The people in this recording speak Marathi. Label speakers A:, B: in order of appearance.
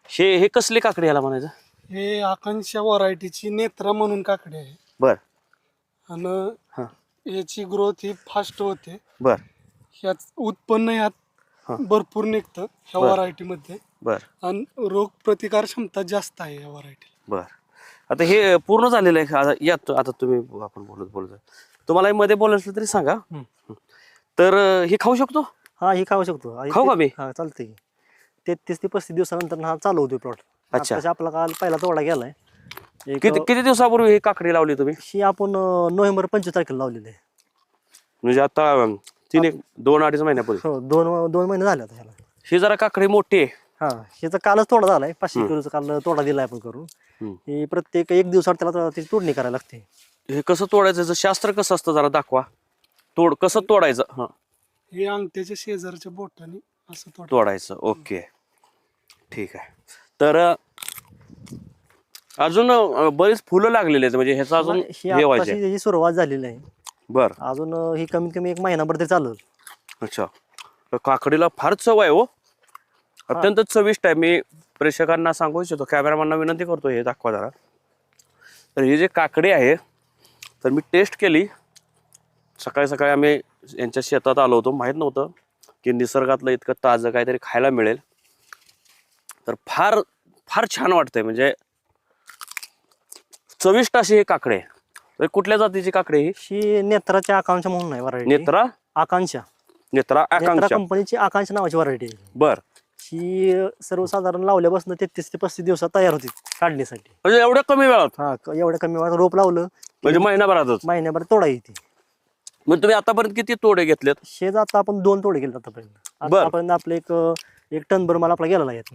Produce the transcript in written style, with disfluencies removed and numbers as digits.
A: हे कसली काकडी याला म्हणायचं?
B: हे आकांक्षा व्हरायटीची नेत्रा म्हणून काकडी आहे.
A: बर
B: आणि
A: हा
B: याची ग्रोथ ही फास्ट होते.
A: बर
B: ह्यात उत्पन्न
A: हा.
B: ह्यात भरपूर निघतं ह्या
A: बर.
B: व्हरायटीमध्ये.
A: बर
B: आणि रोग प्रतिकार क्षमता जास्त आहे या व्हरायटीला.
A: बर. आता हे पूर्ण झालेलं आहे. आता तुम्ही आपण बोलत तुम्हाला हे मध्ये बोलायचं तरी सांगा. तर हे खाऊ शकतो?
C: हा ही खाऊ शकतो.
A: खाऊ का मी?
C: हा चालते. 33 ते 35 दिवसानंतर हा चालू होतो प्लॉट.
A: अच्छा.
C: आताच आपला काल पहिला तोडा गेलाय.
A: किती दिवसापूर्वी ही काकडी लावली तुम्ही?
C: ही आपण नोव्हेंबर 25 तारखेला लावलेली आहे.
A: म्हणजे आता 2-2.5 महिन्यापूर्वी.
C: हो 2 महिने झाले आता ह्याला.
A: ही जरा काकडी मोठी आहे.
C: हा ह्याचा कालच तोडा झालाय. 500 किलोचा काल तोडा दिलाय आपण करून. ही प्रत्येक 1 दिवसात त्याला त्याची तोडणी करायला लागते.
A: हे कसं तोडायचं याचं शास्त्र कसं असतं जरा दाखवा. कसं तोडायचं? हा
B: हे अंगठ्याच्या शेजारच्या बोटाने असं
A: तोडायचं. ओके ठीक आहे. तर अजून बरीच फुलं लागलेली आहेत म्हणजे ह्याचं अजून
C: ही
A: हे व्हायचं.
C: आताची त्याची सुरुवात झालेली आहे.
A: बर
C: अजून ही कमीत कमी 1 महिनाभर तरी चालेल.
A: अच्छा. तर काकडीला फार चव आहे हो. अत्यंत चविष्ट आहे. मी प्रेक्षकांना सांगू इच्छितो, कॅमेरामॅनना विनंती करतो हे दाखवा जरा. तर ही जी काकडी आहे तर मी टेस्ट केली. सकाळी सकाळी आम्ही यांच्या शेतात आलो होतो. माहीत नव्हतं की निसर्गातलं इतकं ताजं काहीतरी खायला मिळेल. तर फार फार छान वाटतंय. म्हणजे चविष्ट अशी ही काकडी आहे. तर कुठल्या जातीची काकडी ही?
C: ही नेत्राच्या आकांक्षा म्हणून आहे व्हरायटी.
A: नेत्रा
C: आकांक्षा.
A: नेत्रा
C: नेत्रा
A: आकांक्षा.
C: कंपनीची आकांक्षा नावाची व्हरायटी आहे.
A: बर.
C: ही सर्वसाधारण लावल्यापासून 33 ते 35 दिवसात तयार होती काढण्यासाठी.
A: म्हणजे एवढ्या कमी वेळात?
C: हा एवढ्या कमी वेळात रोप लावलं
A: म्हणजे महिनाभरातच?
C: महिन्याभर तोडा येते.
A: मग तुम्ही आतापर्यंत किती तोडे घेतलेत?
C: शेज आता आपण 2 तोडे गेले आतापर्यंत.
A: बर.
C: आतापर्यंत आपलं एक टन भर मला आपला गेलेला येत.